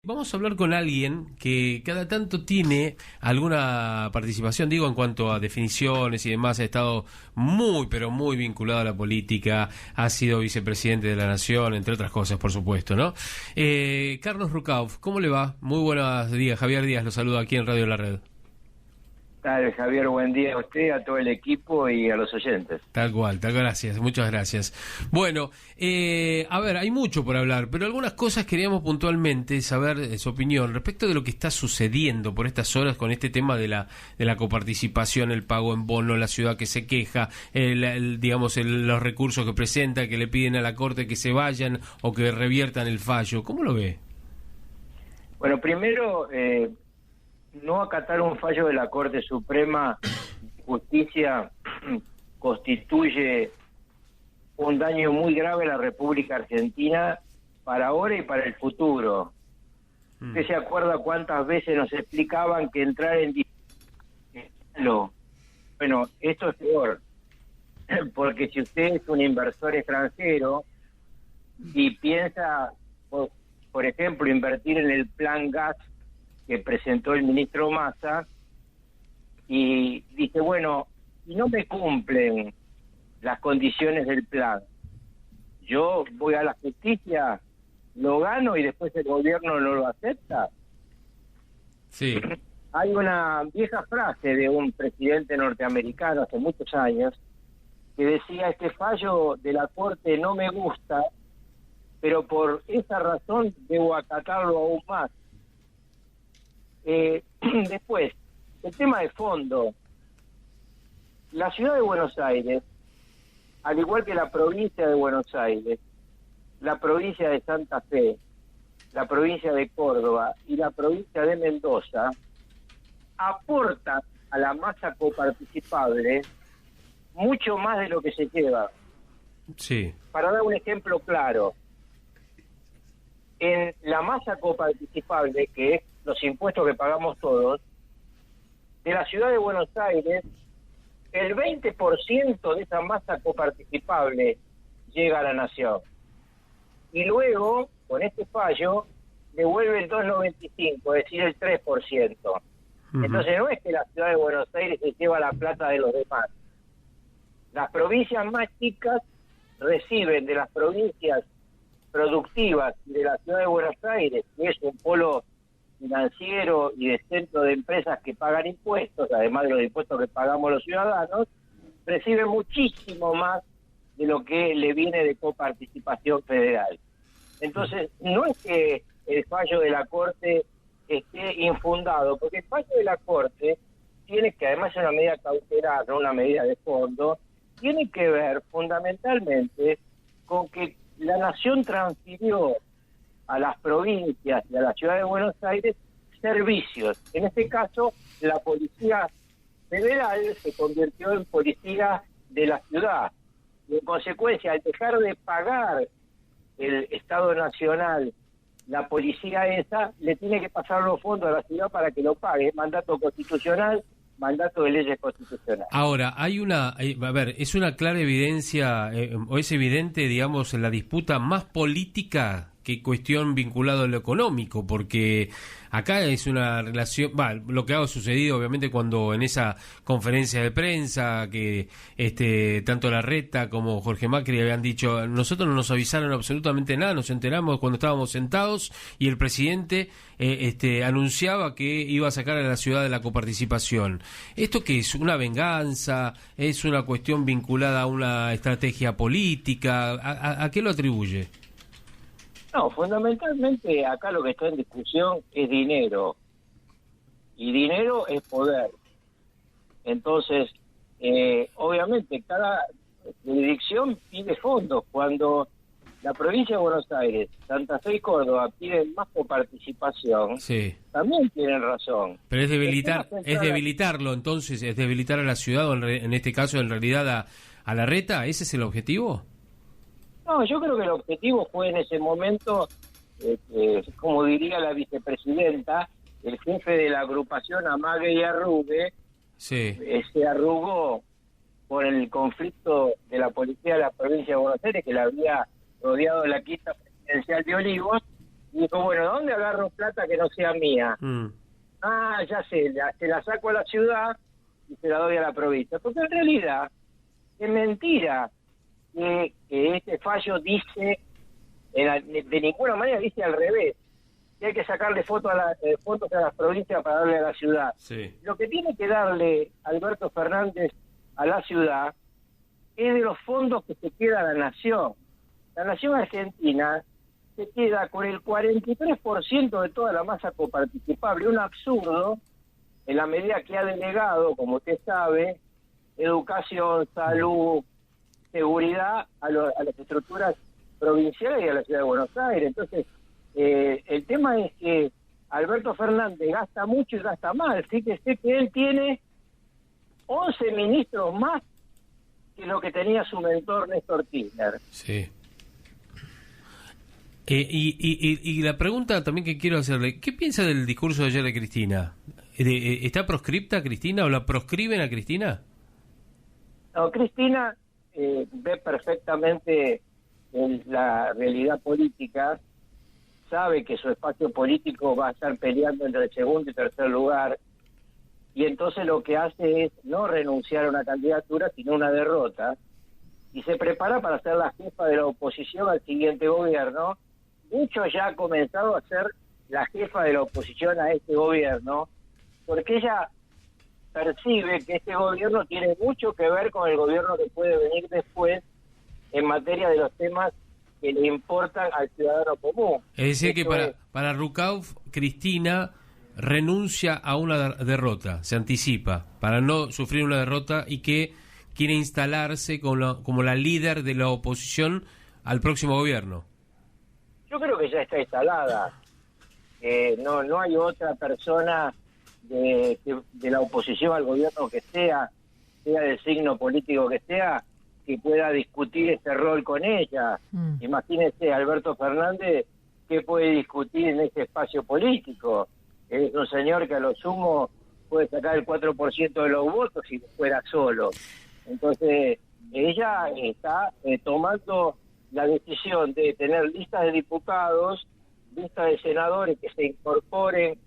vamos a hablar con alguien que cada tanto tiene alguna participación, digo, en cuanto a definiciones y demás. Ha estado muy, pero muy vinculado a la política, ha sido vicepresidente de la Nación, entre otras cosas, por supuesto, ¿no? Carlos Rucauf, ¿cómo le va? Muy buenos días. Javier Díaz lo saluda aquí en Radio La Red. Tal, Javier, buen día a usted, a todo el equipo y a los oyentes. Tal cual, gracias, muchas gracias. Bueno, a ver, hay mucho por hablar, pero algunas cosas queríamos puntualmente saber su opinión respecto de lo que está sucediendo por estas horas con este tema de la coparticipación, el pago en bono, la ciudad que se queja, los recursos que presenta, que le piden a la Corte que se vayan o que reviertan el fallo. ¿Cómo lo ve? Bueno, primero, no acatar un fallo de la Corte Suprema de Justicia constituye un daño muy grave a la República Argentina para ahora y para el futuro. ¿Usted se acuerda cuántas veces nos explicaban que entrar en... Bueno, esto es peor, porque si usted es un inversor extranjero y piensa, por ejemplo, invertir en el plan gas que presentó el ministro Massa, y dice, bueno, si no me cumplen las condiciones del plan, yo voy a la justicia, lo gano y después el gobierno no lo acepta. Sí. Hay una vieja frase de un presidente norteamericano hace muchos años que decía, este fallo de la Corte no me gusta, pero por esa razón debo acatarlo aún más. Después, el tema de fondo. La ciudad de Buenos Aires, al igual que la provincia de Buenos Aires, la provincia de Santa Fe, la provincia de Córdoba y la provincia de Mendoza, aportan a la masa coparticipable mucho más de lo que se lleva. Sí. Para dar un ejemplo claro, en la masa coparticipable, que es los impuestos que pagamos todos, de la ciudad de Buenos Aires, el 20% de esa masa coparticipable llega a la nación. Y luego, con este fallo, devuelve el 2,95, es decir, el 3%. Entonces no es que la ciudad de Buenos Aires se lleva la plata de los demás. Las provincias más chicas reciben de las provincias productivas de la ciudad de Buenos Aires, que es un polo financiero y de centro de empresas que pagan impuestos, además de los impuestos que pagamos los ciudadanos, reciben muchísimo más de lo que le viene de coparticipación federal. Entonces, no es que el fallo de la Corte esté infundado, porque el fallo de la Corte tiene que, además es una medida cautelar, no una medida de fondo, tiene que ver fundamentalmente con que la Nación transfirió a las provincias y a la ciudad de Buenos Aires servicios. En este caso, la Policía Federal se convirtió en policía de la ciudad. Y en consecuencia, al dejar de pagar el Estado Nacional, la policía esa, le tiene que pasar los fondos a la ciudad para que lo pague. Mandato constitucional, mandato de leyes constitucionales. Ahora, es una clara evidencia, o es evidente, digamos, la disputa más política que cuestión vinculada a lo económico, porque acá es una relación, lo que ha sucedido obviamente cuando en esa conferencia de prensa que tanto Larreta como Jorge Macri habían dicho, nosotros no nos avisaron absolutamente nada, nos enteramos cuando estábamos sentados y el presidente anunciaba que iba a sacar a la ciudad de la coparticipación. ¿Esto qué es? ¿Una venganza? ¿Es una cuestión vinculada a una estrategia política? ¿A qué lo atribuye? No, fundamentalmente acá lo que está en discusión es dinero. Y dinero es poder. Entonces, obviamente, cada jurisdicción pide fondos. Cuando la provincia de Buenos Aires, Santa Fe y Córdoba piden más coparticipación, sí, también tienen razón. Pero es debilitarlo, entonces, es debilitar a la ciudad, o en este caso, en realidad, a Larreta. ¿Ese es el objetivo? No, yo creo que el objetivo fue en ese momento, como diría la vicepresidenta, el jefe de la agrupación Amague y Arrugue, sí, se arrugó por el conflicto de la policía de la provincia de Buenos Aires, que la había rodeado la quinta presidencial de Olivos, Y dijo, bueno, ¿dónde agarro plata que no sea mía? Ya sé, se la saco a la ciudad y se la doy a la provincia. Porque en realidad es mentira que este fallo dice, de ninguna manera dice al revés, que hay que sacarle fotos a las provincias para darle a la ciudad. Sí. Lo que tiene que darle Alberto Fernández a la ciudad es de los fondos que se queda la nación. La nación argentina se queda con el 43% de toda la masa coparticipable, un absurdo en la medida que ha delegado, como usted sabe, educación, salud, seguridad a las estructuras provinciales y a la ciudad de Buenos Aires. Entonces, el tema es que Alberto Fernández gasta mucho y gasta mal. Fíjese que él tiene 11 ministros más que lo que tenía su mentor Néstor Kirchner. Sí. Y la pregunta también que quiero hacerle, ¿qué piensa del discurso de ayer de Cristina? ¿Está proscripta Cristina o la proscriben a Cristina? No, Cristina ve perfectamente la realidad política, sabe que su espacio político va a estar peleando entre el segundo y tercer lugar, y entonces lo que hace es no renunciar a una candidatura, sino una derrota, y se prepara para ser la jefa de la oposición al siguiente gobierno. De hecho, ya ha comenzado a ser la jefa de la oposición a este gobierno, porque ella percibe que este gobierno tiene mucho que ver con el gobierno que puede venir después en materia de los temas que le importan al ciudadano común. Es decir, que para Rucauf, Cristina renuncia a una derrota, se anticipa, para no sufrir una derrota, y que quiere instalarse como la líder de la oposición al próximo gobierno. Yo creo que ya está instalada. No hay otra persona de la oposición al gobierno que sea del signo político que sea, que pueda discutir este rol con ella. Imagínese, Alberto Fernández, ¿qué puede discutir en este espacio político? Es un señor que a lo sumo puede sacar el 4% de los votos si fuera solo. Entonces, ella está tomando la decisión de tener listas de diputados, listas de senadores que se incorporen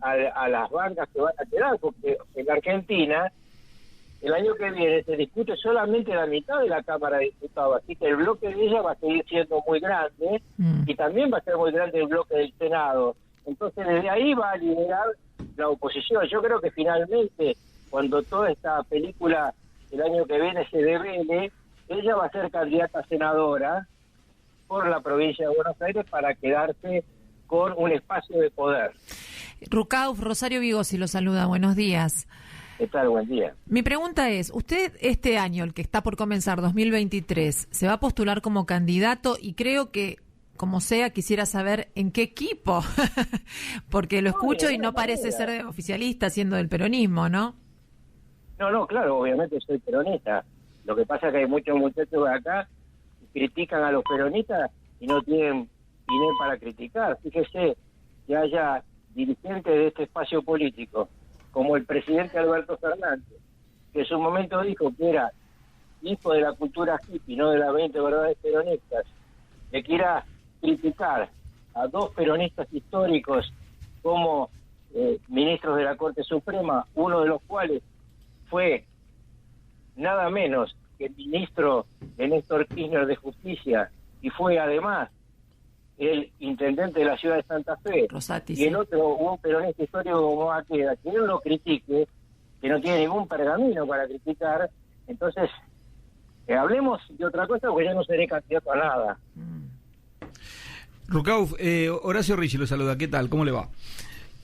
a las bancas que van a quedar, porque en Argentina el año que viene se discute solamente la mitad de la Cámara de Diputados, así que el bloque de ella va a seguir siendo muy grande, y también va a ser muy grande el bloque del Senado. Entonces desde ahí va a liderar la oposición. Yo creo que finalmente, cuando toda esta película el año que viene se devele, ella va a ser candidata a senadora por la provincia de Buenos Aires para quedarse con un espacio de poder. Rucauf, Rosario Vigosi lo saluda, buenos días. ¿Qué tal? Buen día. Mi pregunta es, usted este año, el que está por comenzar, 2023, ¿se va a postular como candidato? Y creo que, como sea, quisiera saber en qué equipo, porque lo escucho y no parece ser oficialista, siendo del peronismo, ¿no? No, claro, obviamente soy peronista. Lo que pasa es que hay muchos muchachos de acá que critican a los peronistas y no tienen dinero para criticar. Fíjese que haya dirigentes de este espacio político, como el presidente Alberto Fernández, que en su momento dijo que era hijo de la cultura hippie, no de las 20 verdades peronistas, que quiera criticar a dos peronistas históricos como ministros de la Corte Suprema, uno de los cuales fue nada menos que el ministro de Néstor Kirchner de Justicia, y fue además el intendente de la ciudad de Santa Fe, Rosati, y el otro, un peronista histórico como Maqueda, que él lo critique, que no tiene ningún pergamino para criticar. Entonces, hablemos de otra cosa, porque ya no seré candidato a nada. Rucauf, Horacio Ricci lo saluda, ¿qué tal? ¿Cómo le va?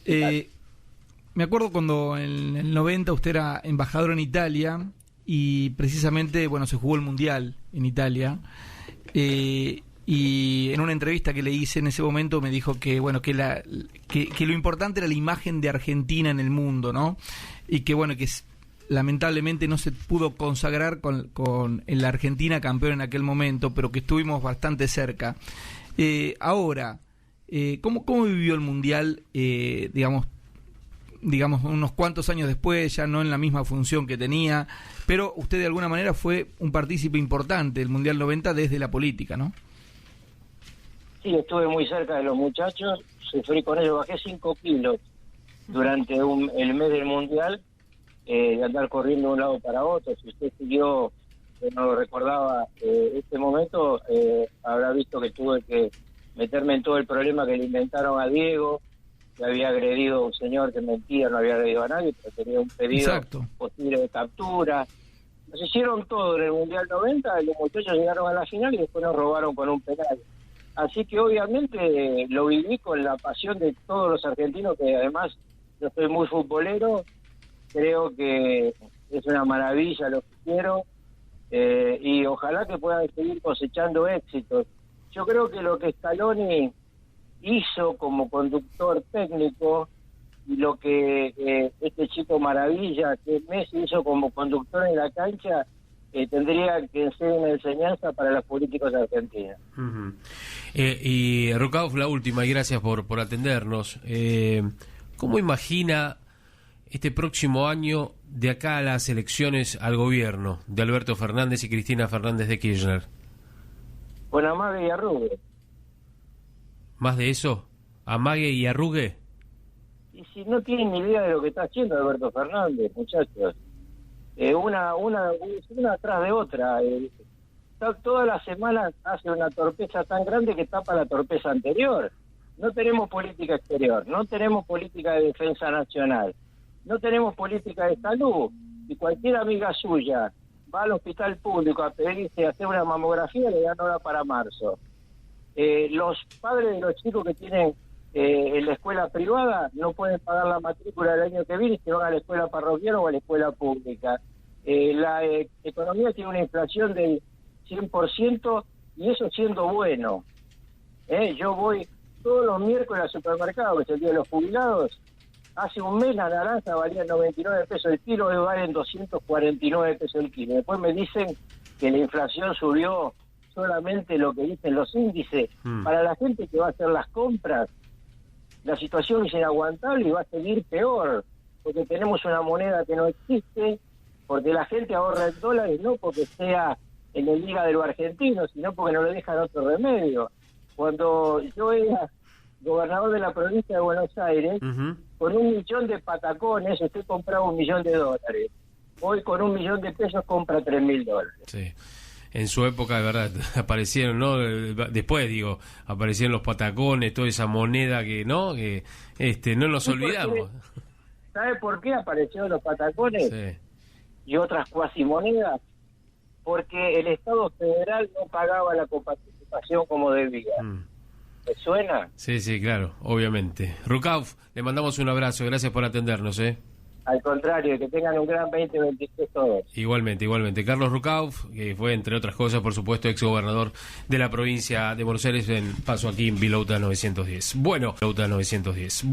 Me acuerdo cuando en el 90 usted era embajador en Italia y precisamente, se jugó el Mundial en Italia, y en una entrevista que le hice en ese momento me dijo que lo importante era la imagen de Argentina en el mundo, ¿no? Y que lamentablemente no se pudo consagrar con la Argentina campeón en aquel momento, pero que estuvimos bastante cerca. Ahora, ¿cómo vivió el Mundial, digamos, unos cuantos años después, ya no en la misma función que tenía, pero usted de alguna manera fue un partícipe importante del Mundial 90 desde la política, ¿no? Sí, estuve muy cerca de los muchachos, sufrí con ellos, bajé 5 kilos durante el mes del Mundial, de andar corriendo de un lado para otro. Si usted siguió, no lo recordaba, este momento, habrá visto que tuve que meterme en todo el problema que le inventaron a Diego, que había agredido a un señor que mentía, no había agredido a nadie, pero tenía un pedido posible de captura. Nos hicieron todo en el Mundial 90, y los muchachos llegaron a la final y después nos robaron con un penal. Así que obviamente lo viví con la pasión de todos los argentinos, que además yo soy muy futbolero, creo que es una maravilla lo que quiero, y ojalá que puedan seguir cosechando éxitos. Yo creo que lo que Scaloni hizo como conductor técnico y lo que este chico maravilla, que Messi, hizo como conductor en la cancha, tendría que ser una enseñanza para los políticos argentinos. Uh-huh. Y Rukauf, la última, y gracias por atendernos. ¿Cómo imagina este próximo año de acá a las elecciones al gobierno de Alberto Fernández y Cristina Fernández de Kirchner? Con amague y arrugue. ¿Más de eso? ¿Amague y arrugue? Y si no tienen ni idea de lo que está haciendo Alberto Fernández, muchachos. Una atrás de otra. Todas las semanas hace una torpeza tan grande que tapa la torpeza anterior. No tenemos política exterior, no tenemos política de defensa nacional, no tenemos política de salud. Y cualquier amiga suya va al hospital público a pedirse hacer una mamografía, le dan hora para marzo. Los padres de los chicos que tienen en la escuela privada no pueden pagar la matrícula del año que viene y se van a la escuela parroquial o a la escuela pública. La economía tiene una inflación del 100%, y eso siendo bueno. Yo voy todos los miércoles al supermercado, que es el día de los jubilados. Hace un mes la naranja valía 99 pesos el kilo, hoy valen 249 pesos el kilo. Después me dicen que la inflación subió solamente lo que dicen los índices. Para la gente que va a hacer las compras, la situación es inaguantable y va a seguir peor, porque tenemos una moneda que no existe, porque la gente ahorra en dólares, no porque sea en el Liga de los argentinos, sino porque no le dejan otro remedio. Cuando yo era gobernador de la provincia de Buenos Aires, con 1 millón de patacones usted compraba $1 millón. Hoy con $1 millón de pesos compra $3.000. Sí. En su época, de verdad, aparecieron, ¿no? Después, aparecieron los patacones, toda esa moneda que, ¿no? Que no nos olvidamos. ¿Sabe por qué aparecieron los patacones? Sí. Y otras cuasimonedas? Porque el Estado federal no pagaba la coparticipación como debía. ¿Me suena? Sí, sí, claro, obviamente. Rukauf, le mandamos un abrazo, gracias por atendernos, Al contrario, que tengan un gran 2023 todos. Igualmente. Carlos Rukauf, que fue, entre otras cosas, por supuesto, exgobernador de la provincia de Buenos Aires, en paso aquí en Vilauta 910. Bueno, Vilauta 910.